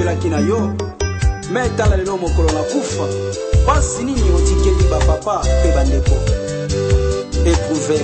nasombelaki na yo me tala lelo mokolo na kufa pasi nini otikeli bapapa mpe bandeko éprouvé.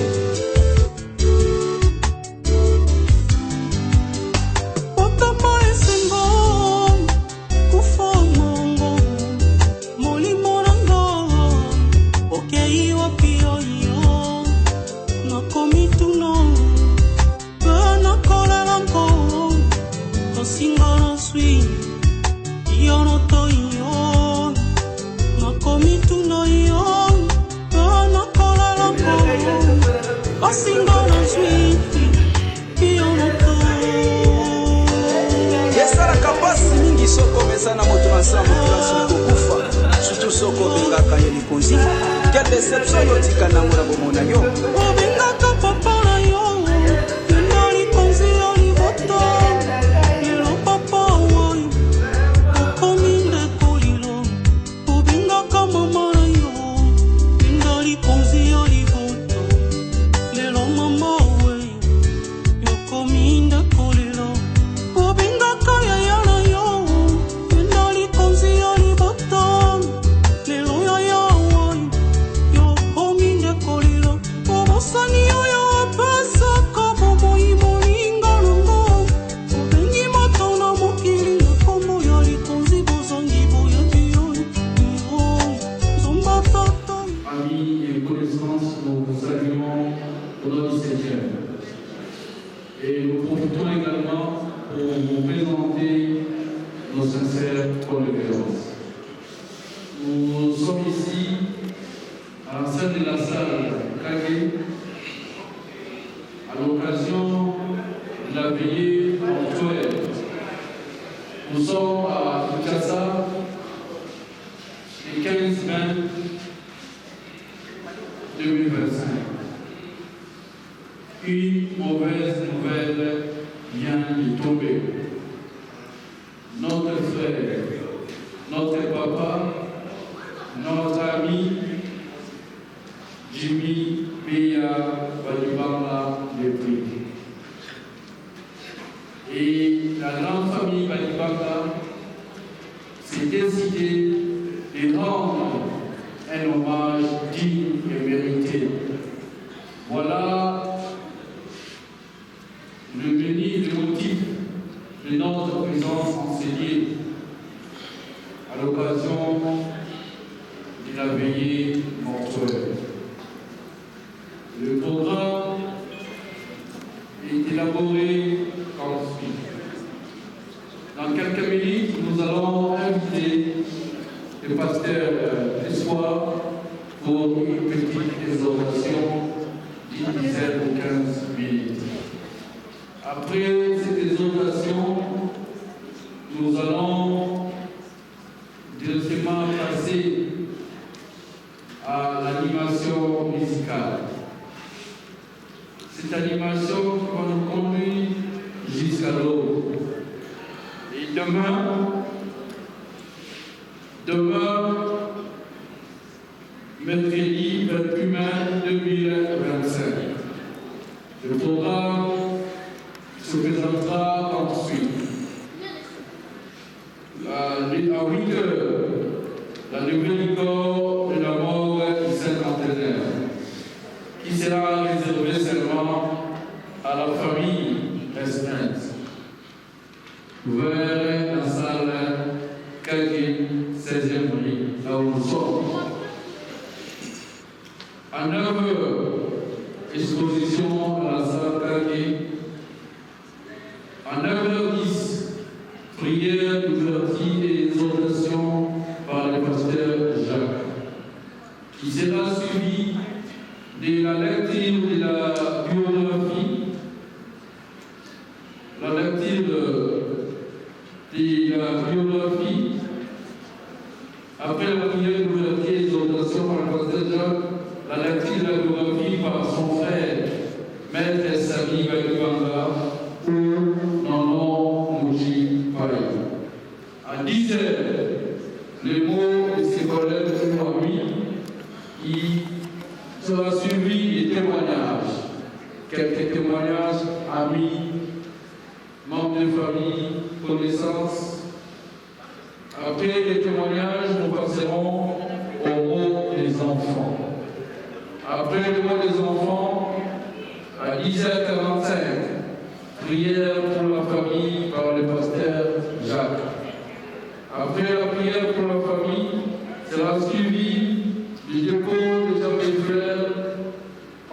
Quelle déception yo tika na mura bomona yo obengaka papa na yo ndali konzi ali voto yelo papa woi okominde kolilo obengaka mama na yo ndali konzi ali voto lelo mama woi okominde kolilo obengaka yaya na yo ndali konzi ali voto lelo yaya et nous profitons également pour vous présenter nos sincères condoléances. Nous sommes ici à la scène de la salle Kagé à l'occasion de la veillée mortuaire. Nous sommes à Kinshasa le 15 mai 2025. Une mauvaise nouvelle vient de tomber. Notre frère, notre papa, notre ami Jimmy Beya Badibanga Lepri. Et la grande famille Badibanga s'est décidée de rendre un hommage digne et mérité. Voilà le motif de notre présence enseignée à l'occasion de la veillée mortuaire. Le programme est élaboré comme suit. Dans quelques minutes, nous allons inviter le pasteur Espoir pour une petite exhortation d'une dizaine ou 15 minutes. Après cette exhortation, nous allons directement passer à l'animation musicale. Cette animation va nous conduire jusqu'à l'aube. Et demain, mercredi 28 mai 2025, le programme se présentera ensuite. À 8 h, la nouvelle corps de la mort du cinquantenaire, qui sera réservée seulement à la famille restreinte. Vers la salle Kagé, 16e rue, là où nous sommes. À 9 h, exposition à la salle Kagé. À 9h10, prière d'ouverture et exhortation par le pasteur Jacques, qui sera suivi de la lecture de la biographie, après la prière d'ouverture et exhortation par le pasteur Jacques, la lecture de la biographie par son frère, Maître Sami Badibanga, à 10 h, le mot de ses collègues de famille qui sera suivi des témoignages. Quelques témoignages, amis, membres de famille, connaissances, Après les témoignages, nous passerons au mot des enfants. Après le mot des enfants, à 10h45, prière pour la famille par le pasteur Jacques. Après la prière pour la famille, sera suivi du dépôt des hommes et frères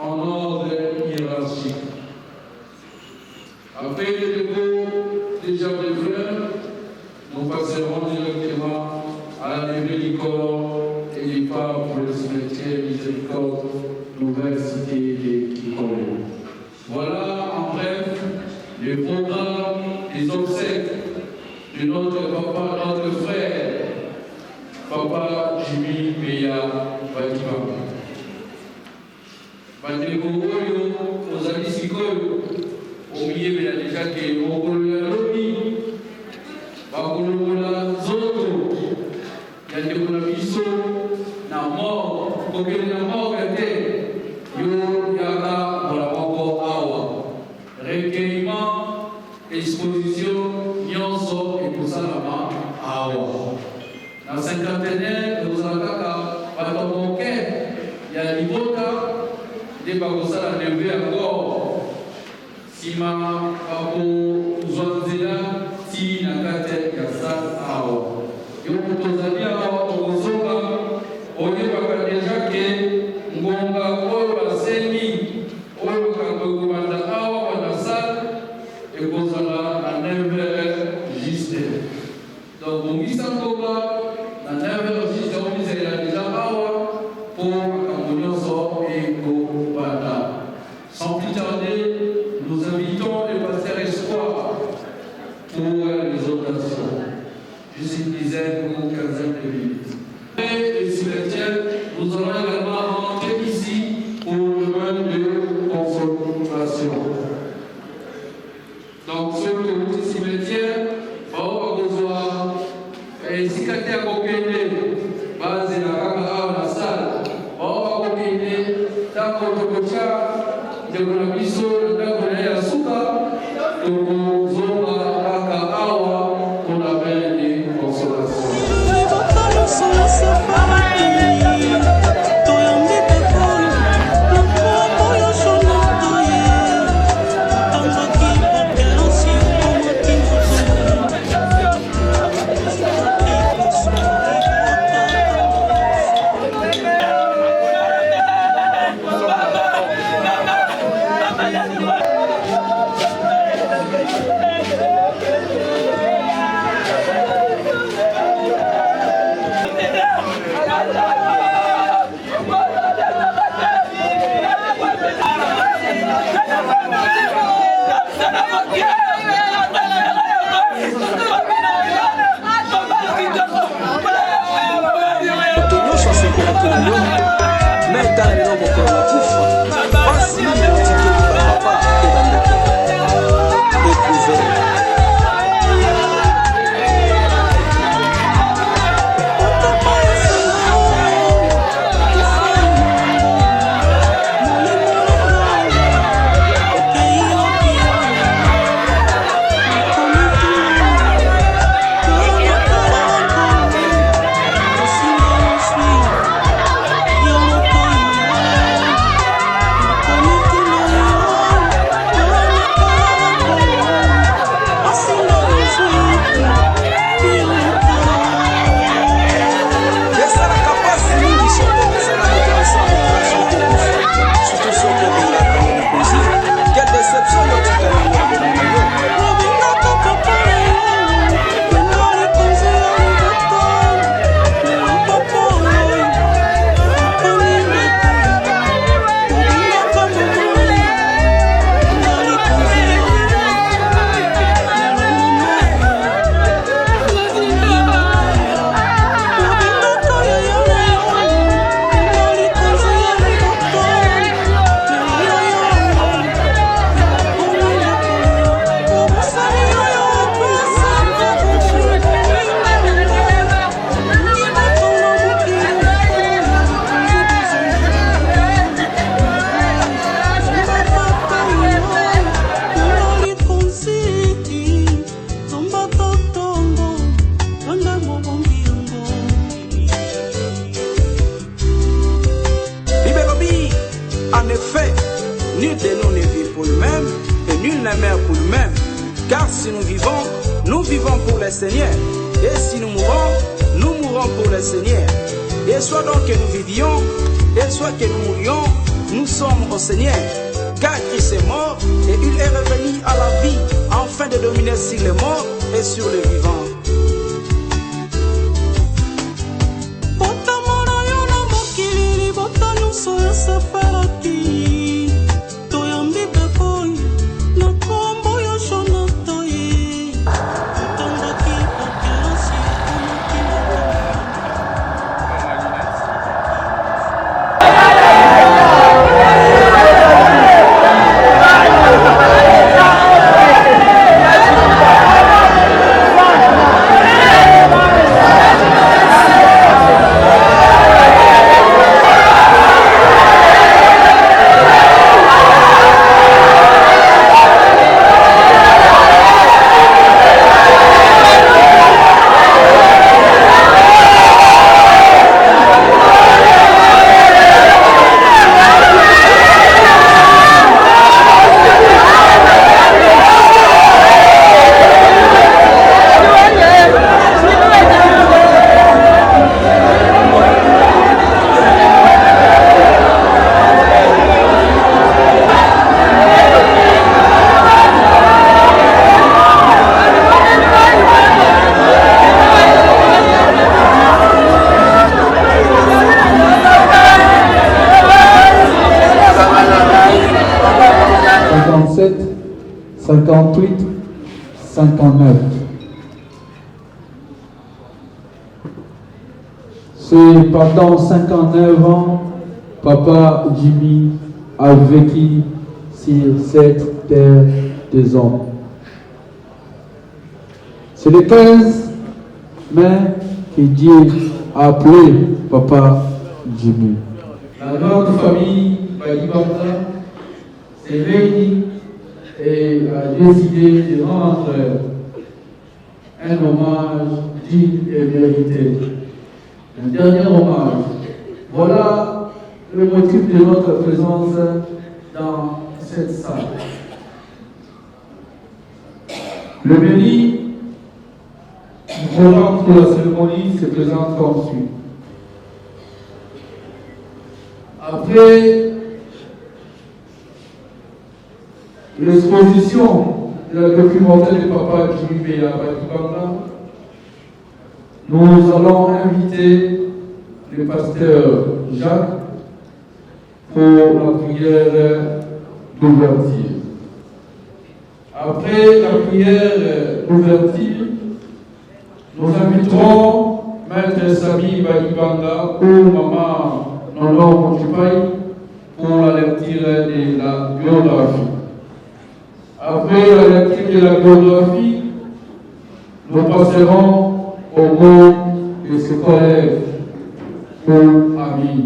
en ordre hiérarchique. Après le dépôt des hommes et frères, nous passerons directement à la levée du corps et du pas pour le cimetière Miséricorde, nouvelle cité de Kikolo. Voilà en bref le programme des obsèques de notre papa, notre frère, Papa Jimmy Meya Batibamba. Bandeko oyo ozali sikoyo omiyebela deja ke mokolo ya lobi bakolobola nzoto ya ndeko na biso na mort kokende na mort ya te yo yaka mbala moko awa recueillement exposition nyonso ekosalama awa na cinquantenaire ozala kaka bato moke ya libota nde bakosala leve ya corps nsima bakozwa nzela ti na kati ya sale awa yo moto ozali awa okozonga oyebaka deja ke ngonga oyo basengi oyo bakango ekobanda awa banda sale ekozala na 9h juste donc bongisa ngonga na 9h juste omizelela deja awa mpo makambo nyonso ekobanda. Sans plus tarder, nous invitons le pasteur Espoir pour les orations. Juste une dizaine ou une quinzaine de minutes. Et le cimetière, nous allons également rentrer ici pour le moment de consommation. Donc, ceux qui ont le cimetière, on va besoin et si quelqu'un a copié, base la caméra dans la salle, on va copier, dans votre côté, de la biso, de la souka, de Zola, Raka, Awa, pour la veille de consolation. les mères pour nous-mêmes. Car si nous vivons pour le Seigneur. Et si nous mourrons pour le Seigneur. Et soit donc que nous vivions, et soit que nous mourions, nous sommes au Seigneur. Car Christ est mort et il est revenu à la vie afin de dominer sur les morts et sur les vivants. C'est pendant 59 ans, Papa Jimmy a vécu sur cette terre des hommes. C'est le 15 mai que Dieu a appelé Papa Jimmy. La grande famille Badibanda s'est réunie et a décidé de rendre un hommage digne et mérité. Un dernier hommage. Voilà le motif de notre présence dans cette salle. Le menu du programme pour la cérémonie se présente comme suit. Après l'exposition de la documentaire de Papa Jimmy Béa Badibanda, nous allons inviter le pasteur Jacques pour la prière d'ouverture. Après la prière d'ouverture, nous inviterons Maître Sami Badibanda ou Maman Nono Motupai pour la lecture de la biographie. Après la lecture de la biographie, nous passerons au mot de ses collègues ou amis.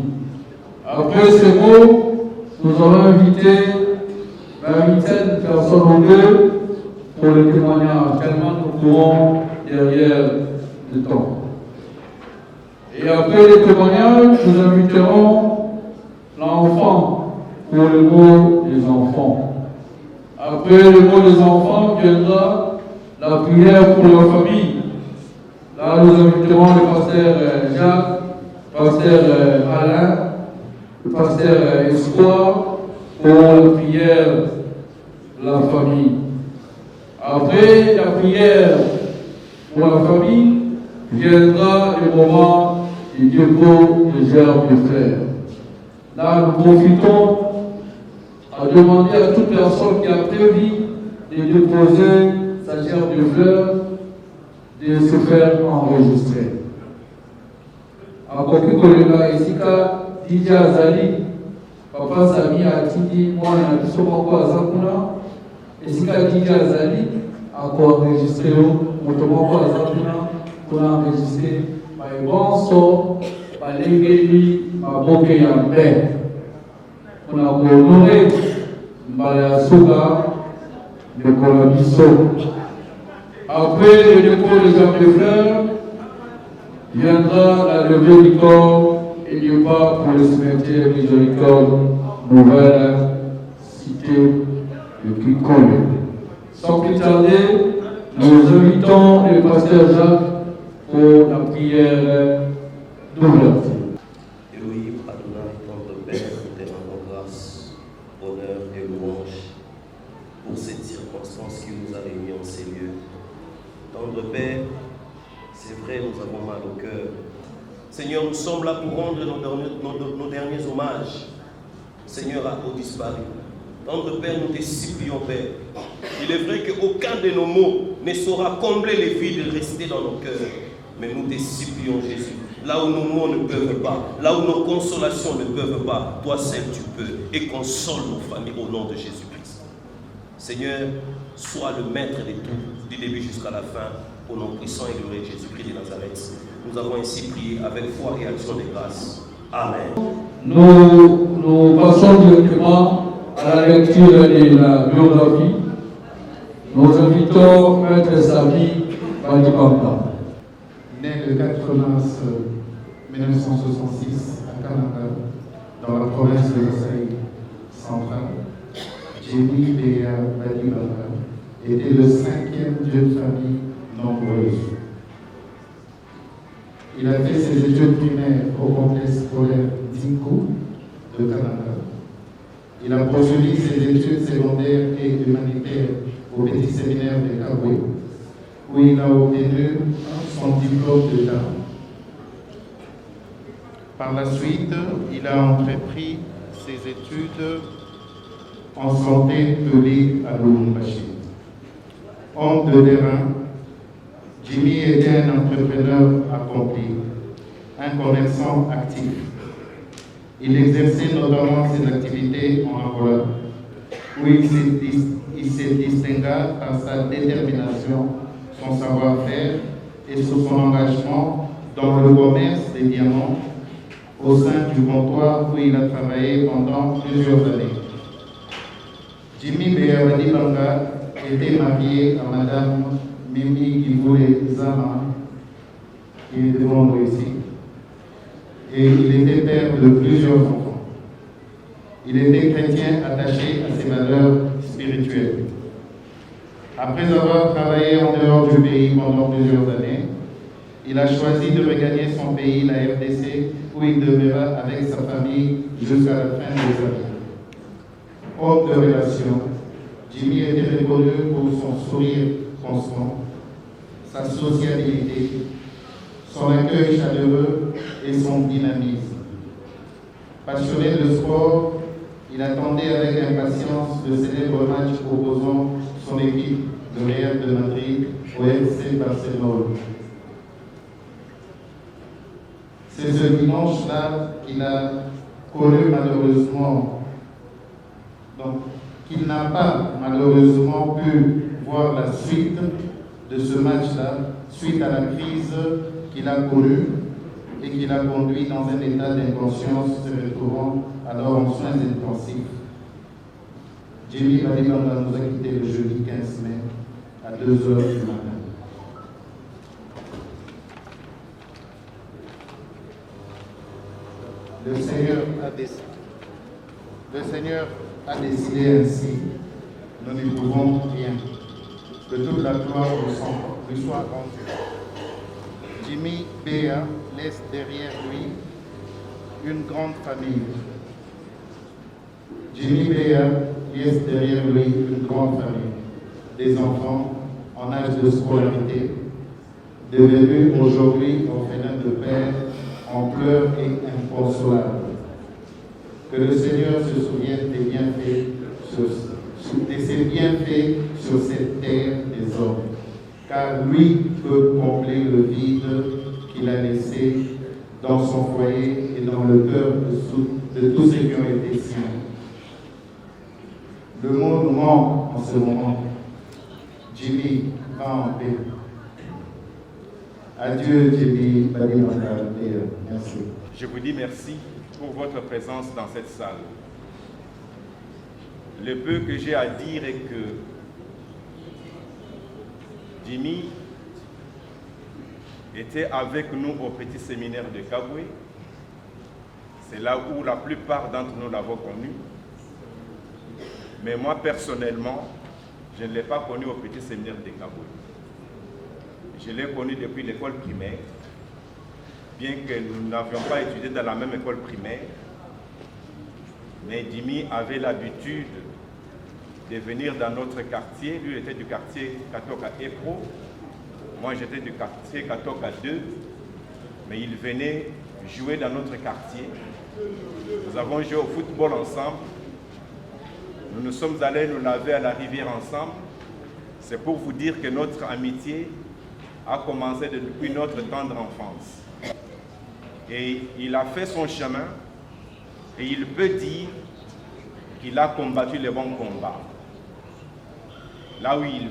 Après ce mot, nous allons inviter la 8e personne ou deux pour le témoignage, tellement nous courons derrière le temps. Et après le témoignage, nous inviterons l'enfant pour le mot des enfants. Après le mot des enfants viendra la prière pour la famille. Là, nous inviterons le pasteur Jacques, le pasteur Alain, le pasteur Espoir pour la prière de la famille. Après la prière pour la famille, viendra le moment du dépôt de germes de fleurs. Là, nous profitons à demander à toute personne qui a prévu de déposer sa gerbe de fleurs de se faire enregistrer. Akoki kolega esika DJ Azali, Papa Sami atindi mwana biso moko aza kuna, esika DJ Azali akoenregistre moto moko aza kuna enregistre maebonso balengeli maboke ya mbe kuna kohonore mbala ya suka ndeko biso. Après le dépôt des germes de fleurs, viendra la levée du corps et du pas pour le cimetière Miséricorde, nouvelle cité de Kikole. Sans plus tarder, nous invitons le pasteur Jacques pour la prière d'ouverture. Elohim Adonai, notre Père, nous te rendons grâce, honneur et louange pour cette circonstance qui nous a réunis en ces lieux. Tendre Père, c'est vrai, nous avons mal au cœur. Seigneur, nous sommes là pour rendre nos derniers hommages, Seigneur, aux disparus. Tendre Père, nous te supplions, Père. Il est vrai qu'aucun de nos mots ne saura combler les vides restés dans nos cœurs. Mais nous te supplions, Jésus. Là où nos mots ne peuvent pas, là où nos consolations ne peuvent pas, toi seul tu peux. Et console nos familles au nom de Jésus-Christ. Seigneur, sois le maître de tout, du début jusqu'à la fin, au nom puissant et glorieux de Jésus-Christ de Nazareth. Nous avons ainsi prié avec foi et action de grâce. Amen. Nous passons directement à la lecture de la biographie. Nous invitons Maître Sami Badibanga. Né le 4 mars 1966 à Canada, dans la province de Kasaï centrale, Jimmy Béa Badibanga était le 5e d'une famille nombreuse. Il a fait ses études primaires au complexe scolaire d'Inko de Canada. Il a poursuivi ses études secondaires et humanitaires au petit séminaire de Kabwe, où il a obtenu son diplôme d'État. Par la suite, il a entrepris ses études en santé publique à Lubumbashi. Homme de terrain, Jimmy était un entrepreneur accompli, un commerçant actif. Il exerçait notamment ses activités en Angola, où il se distingua par sa détermination, son savoir-faire et son engagement dans le commerce des diamants au sein du comptoir où il a travaillé pendant plusieurs années. Jimmy Béa Badibanga était marié à Madame Mimi Giboule Zama, qui est devant nous ici, et il était père de plusieurs enfants. Il était chrétien attaché à ses valeurs spirituelles. Après avoir travaillé en dehors du pays pendant plusieurs années, il a choisi de regagner son pays, la RDC, où il demeura avec sa famille jusqu'à la fin des années. Homme de relation, Jimmy était reconnu pour son sourire constant, sa sociabilité, son accueil chaleureux et son dynamisme. Passionné de sport, il attendait avec impatience le célèbre match opposant son équipe de Real de Madrid au FC Barcelone. C'est ce dimanche-là qu'il a connu malheureusement, donc qu'il n'a pas malheureusement pu voir la suite de ce match-là, suite à la crise qu'il a connue et qui l'a conduit dans un état d'inconscience, se retrouvant alors en soins intensifs. Jimmy Badibanga nous a quittés le jeudi 15 mai à 2h du matin. Le Seigneur a décidé ainsi, nous n'y pouvons rien. Que toute la gloire lui soit rendue. Jimmy Béa laisse derrière lui une grande famille. Jimmy Béa laisse derrière lui une grande famille, des enfants en âge de scolarité, devenus aujourd'hui orphelins de père, en pleurs et inconsolables. Que le Seigneur se souvienne des bienfaits de ses bienfaits sur cette terre des hommes, car lui peut combler le vide qu'il a laissé dans son foyer et dans le cœur de tous ceux qui ont été siens. Le monde nous manque en ce moment. Jimmy, va en paix. Adieu, Jimmy Badibanga. Merci. Je vous dis merci pour votre présence dans cette salle. Le peu que j'ai à dire est que Jimmy était avec nous au petit séminaire de Kabwe. C'est là où la plupart d'entre nous l'avons connu. Mais moi, personnellement, je ne l'ai pas connu au petit séminaire de Kaboué. Je l'ai connu depuis l'école primaire, bien que nous n'avions pas étudié dans la même école primaire. Mais Dimi avait l'habitude de venir dans notre quartier. Lui, il était du quartier Katoka Epro. Moi, j'étais du quartier Katoka 2. Mais il venait jouer dans notre quartier. Nous avons joué au football ensemble. Nous nous sommes allés nous laver à la rivière ensemble. C'est pour vous dire que notre amitié a commencé depuis notre tendre enfance. Et il a fait son chemin et il peut dire qu'il a combattu les bons combats. Là où il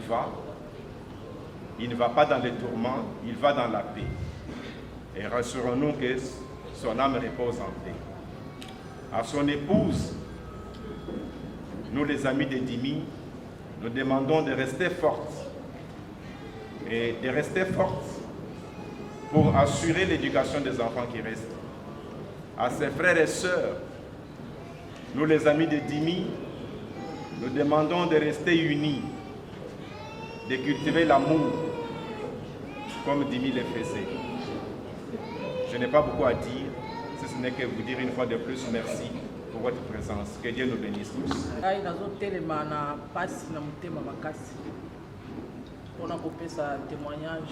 ne va pas dans les tourments, il va dans la paix. Et rassurons-nous que son âme repose en paix. À son épouse, nous les amis de Dimi, nous demandons de rester fortes. Et de rester fortes pour assurer l'éducation des enfants qui restent. À ses frères et sœurs, nous les amis de Dimi, nous demandons de rester unis, de cultiver l'amour, comme Dimi le faisait. Je n'ai pas beaucoup à dire, si ce n'est que vous dire une fois de plus merci pour votre présence. Que Dieu nous bénisse tous. On a coupé sa témoignage,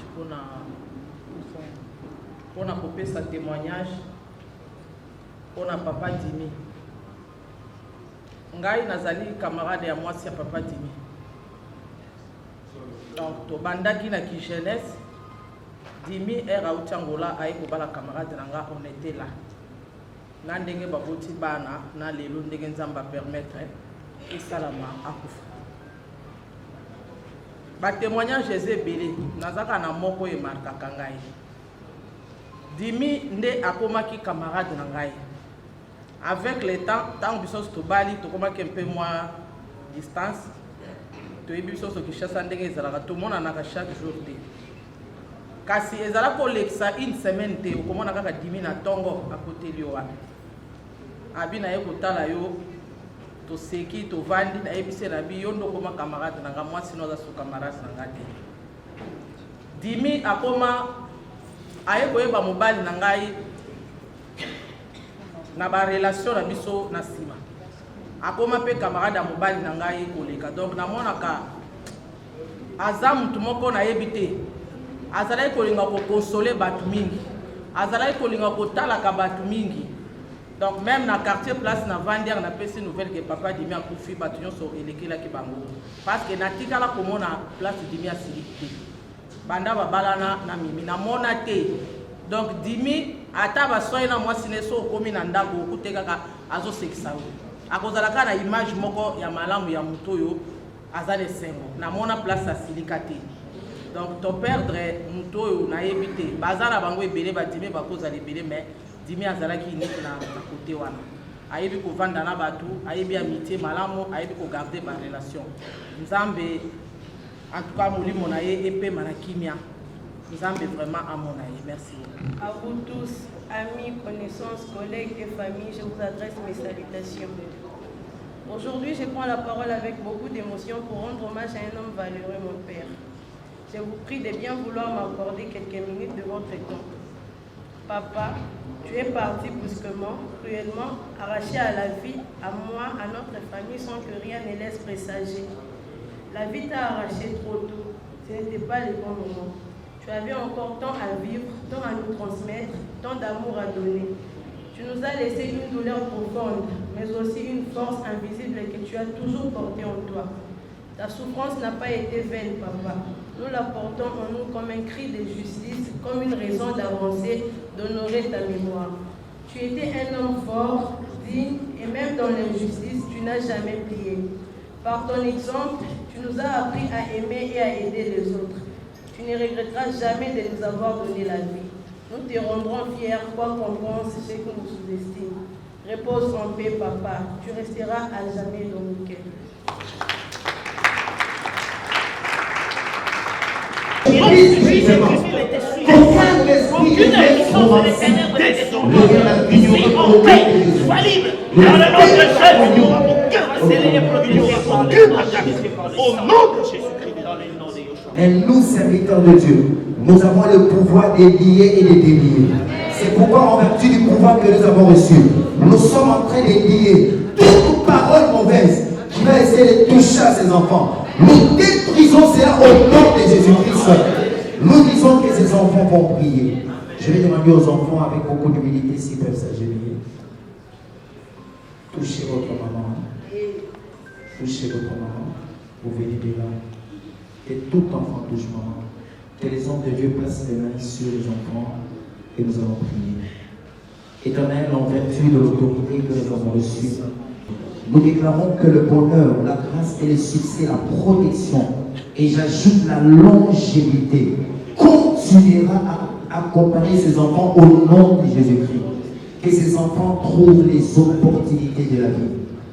on a coupé sa témoignage, on a papa Dimi. Ngai nazali camarade ya moi si papa Dimi. Donc to bandaki na ki jeunesse, Dimi era utangola ayi ko bala camarade nanga on était là. Na ndenge baboti bana na lelo ndenge nzamba permettre et salama akufa. Ba témoignage ezebele nazaka na moko e markaka ngai. Dimi nde akomaki camarade na ngai. Avec le temps, tant biso to bali to komaki un peu moins distance. To biso so kishasa ndenge ezalaka to mona na chaque jour te. Kasi ezala ko lexa une semaine te okomona kaka Dimi na tongo à côté liwa. Abina ye kotala yo to seki to vandi na ebise na bi yondo koma camarade na nga mwasi no za su camarade na nga te. Dimi akoma aye koyeba mobali na ngai na ba relation na biso na sima. Akoma pe camarade ya mobali na ngai koleka. Donc na mona ka aza mutu moko na yebite. Azala kolinga ko consoler batu mingi. Azala kolinga ko tala ka batu mingi. Donc même dans le quartier place na Vander na pesi nouvelle que papa Dimi a confié batuyon so elekela ki bango parce que natika la komona place Dimi a silité banda ba balana na mimi na mona te. Donc Dimi ata ba soye na mwasi ne so komi na ndako okuteka ka azo sekisa wo akozalaka na image moko ya malamu ya mutoyo azale sengo na mona place a silikate. Donc to perdre mutoyo na ebité bazala bango ebele ba Dimi ba kozala ebele mais Dimi azalaki iniki na côté wana. Ayebi ko vanda na batu, ayebi amitié malamu, ayebi ko garder ba relation. Nzambe en tout cas molimo na ye epé manakimia. Nzambe vraiment à mon aïe. Merci. À vous tous, amis, connaissances, collègues et familles, je vous adresse mes salutations. Aujourd'hui, je prends la parole avec beaucoup d'émotion pour rendre hommage à un homme valeureux, mon père. Je vous prie de bien vouloir m'accorder quelques minutes de votre temps. Papa, tu es parti brusquement, cruellement, arraché à la vie, à moi, à notre famille, sans que rien ne laisse présager. La vie t'a arraché trop tôt. Ce n'était pas le bon moment. Tu avais encore tant à vivre, tant à nous transmettre, tant d'amour à donner. Tu nous as laissé une douleur profonde, mais aussi une force invisible que tu as toujours portée en toi. Ta souffrance n'a pas été vaine, papa. Nous la portons en nous comme un cri de justice, comme une raison d'avancer, d'honorer ta mémoire. Tu étais un homme fort, digne, et même dans l'injustice, tu n'as jamais plié. Par ton exemple, tu nous as appris à aimer et à aider les autres. Tu ne regretteras jamais de nous avoir donné la vie. Nous te rendrons fiers, quoi qu'on pense, ceux que nous sous-estiment. Repose en paix, papa. Tu resteras à jamais dans nos cœurs. Aucun esprit de l'être sois libre. Dans le nom de Jésus. scellé et protégé par les au nom de Jésus-Christ, dans le nom de Yeshua. Et nous, serviteurs de Dieu, nous avons le pouvoir de lier et de délier. C'est pourquoi, en vertu du pouvoir que nous avons reçu, nous sommes en train de lier toute parole mauvaise qui va essayer de toucher à ces enfants. Nous détruisons cela au nom de Jésus-Christ. Nous disons que ces enfants vont prier. Je vais demander aux enfants avec beaucoup d'humilité s'ils peuvent s'agenouiller. Touchez votre maman. Touchez votre maman. Vous venez de là. Et tout enfant touche maman. Que les hommes de Dieu placent les mains sur les enfants et nous allons prier. Éternel, en vertu de l'autorité que nous avons reçue, nous déclarons que le bonheur, la grâce et le succès, la protection, et j'ajoute la longévité, continuera à accompagner ces enfants au nom de Jésus-Christ. Que ces enfants trouvent les opportunités de la vie.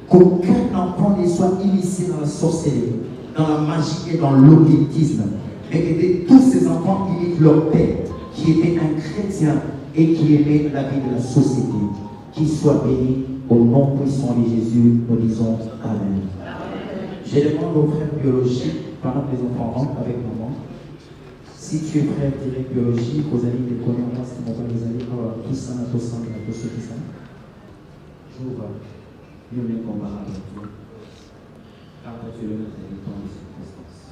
Qu'aucun enfant ne soit initié dans la sorcellerie, dans la magie et dans l'occultisme. Mais que tous ces enfants imitent leur père, qui était un chrétien et qui aimait la vie de la société. Qu'il soit béni au nom puissant de Jésus, nous disons Amen. Je demande aux frères biologiques, pendant que les enfants rentrent avec maman, si tu es frère direct biologique, aux amis des connaissances, qui vont pas les aller, tout ça, tout ça, tout ce qui ça. J'ouvre, nous les comparons avec toi. Car tu es le maître de temps et circonstances.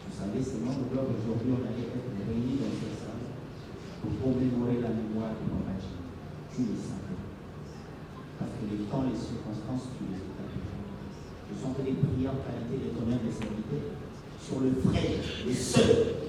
Vous savez, c'est moi, aujourd'hui, on a été réunis dans cette salle pour commémorer la mémoire de nos mages. Tu les savais. Parce que les temps et les circonstances, tu les établis. Je sens que les prières en qualité de tonnerre des serviteurs sur le frère, les sœurs,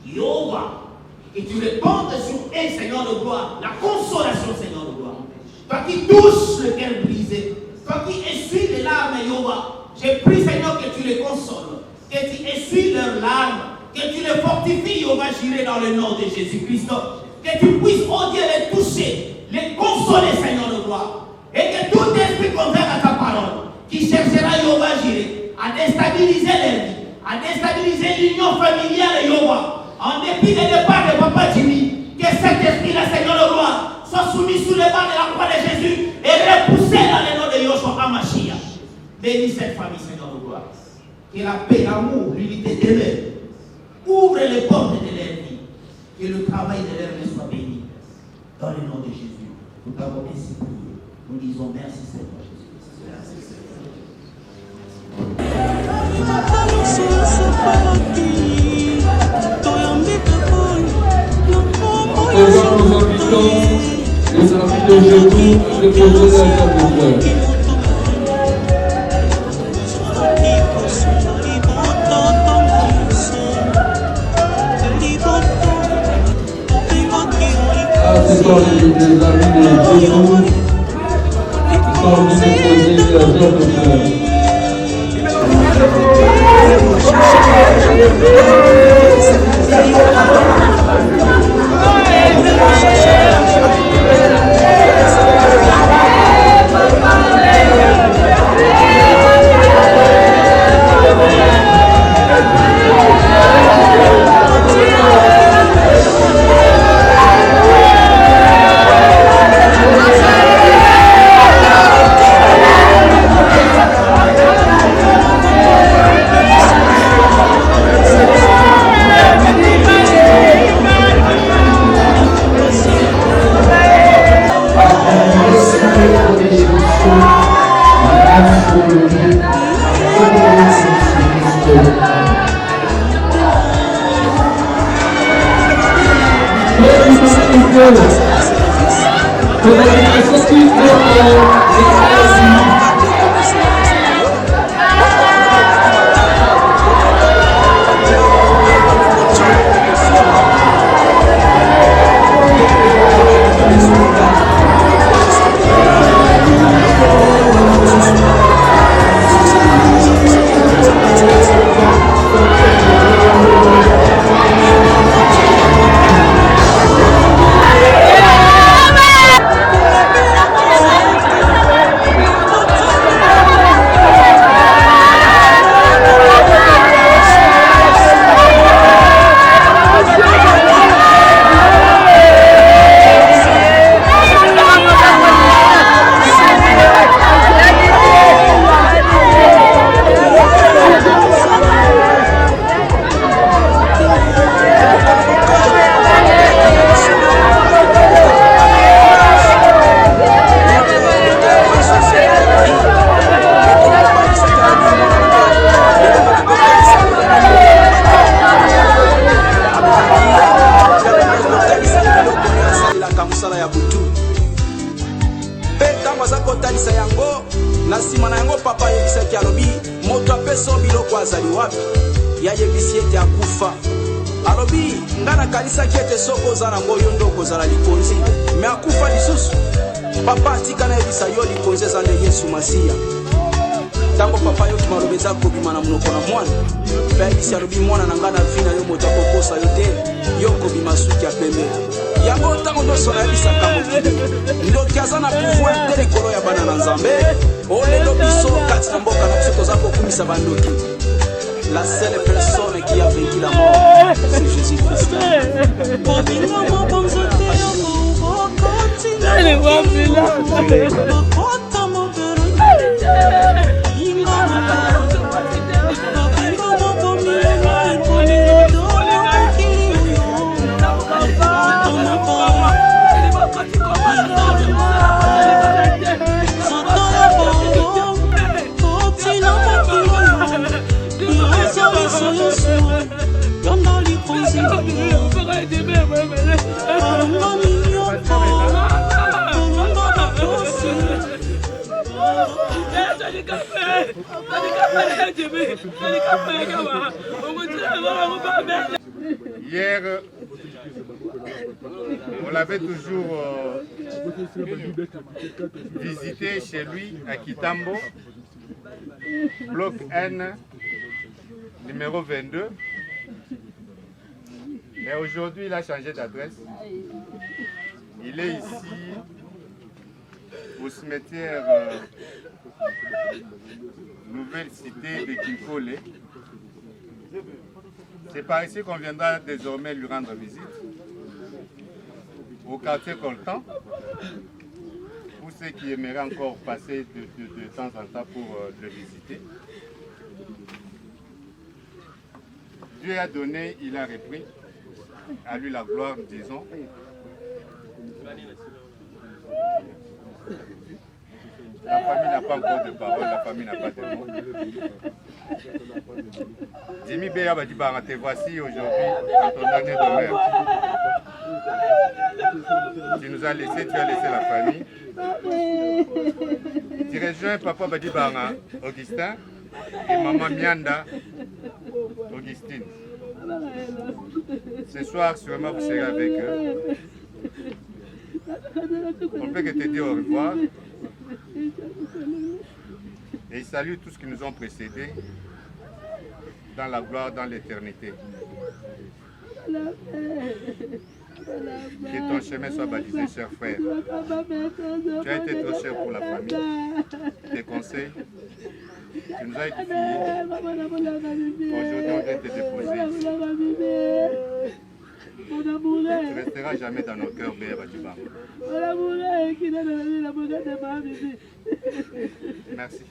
Yoga, et tu réponds sur un Seigneur de gloire, la consolation, Seigneur de gloire. Toi qui touches le cœur brisé, toi qui essuies les larmes, Yoga, j'ai prie, Seigneur, que tu les consoles, que tu essuies leurs larmes, que tu les fortifies, Yoga, j'irai dans le nom de Jésus-Christ, que tu puisses, oh Dieu, les toucher, les consoler, Seigneur de gloire, et que tout esprit contraire à ta parole, qui cherchera, Yoga, j'irai, à déstabiliser leur vie, à déstabiliser l'union familiale, Yoga, en dépit des départs de Papa Jimmy, que cet esprit-là, Seigneur de gloire, soit soumis sous le banc de la croix de Jésus et repoussé dans le nom de Yoshua Hamashiach. Bénis cette famille, Seigneur de gloire. Que la paix, l'amour, l'unité demeure. Ouvre les portes de leur vie. Que le travail de leur vie soit béni. Dans le nom de Jésus, nous t'avons ainsi prié. Nous disons merci, Seigneur Jésus. Devant nous invitons les amis de Jésus à déposer la table de frère. Ce sont les amis de Jésus qui sont venus déposer la table de frère. ntango aza kotalisa yango na nsima na yango papa ayebisaki alobi moto apesa biloko azali wapi yayebisi ete akufa alobi nga nakanisaki ete soki oza nango yo nde okozala likonzi me akufa lisusu papa atika nayebisa yo likonzi eza nde yesu masiya ntango papa yoki maloba eza kobima na monoko na mwana mpe ayebisi alobi mwana na ngai na vi na yo moto akokosa yo te yo kobima suki ya pembe yango ntango nyonso nayebisaka mokili ndoki aza na pouvoir te likolo ya bana na nzambe olelo biso kati na mboka na biso toza kokumisa bandoki. La seule personne qui a vaincu la mort, c'est Jésus-Christ. Hier, on l'avait toujours visité chez lui à Kitambo, bloc N, numéro 22. Mais aujourd'hui, il a changé d'adresse. Il est ici, au cimetière Nouvelle Cité de Kinkole. C'est par ici qu'on viendra désormais lui rendre visite. Au quartier Coltan, pour ceux qui aimeraient encore passer de temps en temps pour le visiter. Dieu a donné, il a repris. À lui la gloire, disons. La famille n'a pas encore de parole, la famille n'a pas de mots. Dimi Beya Badibara, te voici aujourd'hui dans ton dernier demeure. Tu nous as laissé, tu as laissé la famille. Tu rejoins Papa Badibara, Augustin, et Maman Mianda, Augustine. Ce soir, sûrement, vous serez avec eux. On peut que te dire au revoir. Et il salue tous qui nous ont précédés dans la gloire, dans l'éternité. Que ton chemin soit baptisé, cher frère. Tu as été trop cher pour la famille. Tes conseils, tu nous as édifiés. Aujourd'hui, on vient te déposer. Tu resteras jamais dans nos cœurs, Béa Badibara. Merci.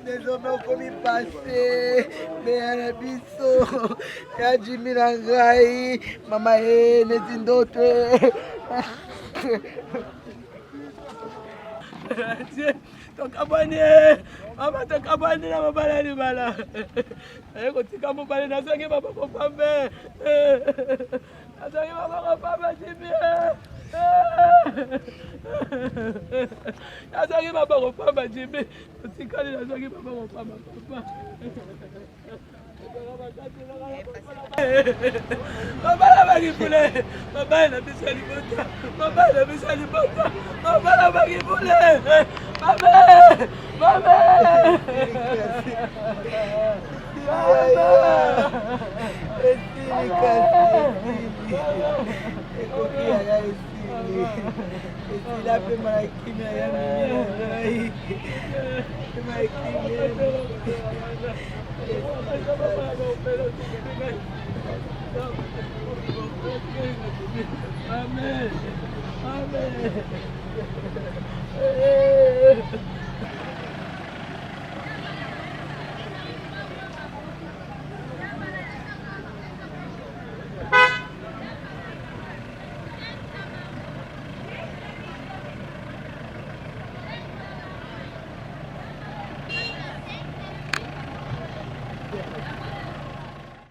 Désormais, on peut passer, mais à la biso, il y a Jimmy Langai, Maman et les d'autres. Tokabane, mama tokabane na mabala ni bala. Eko tika mobale na sangi baba ko pambe. Asangi baba ko pambe Jimmy. Asangi baba ko pambe Jimmy. Tika ni asangi baba ko pambe papa. Mabala bagi pule, mabala bisa dibota, mabala bisa dibota, mabala bagi pule, mama, mama, Amen. Amen.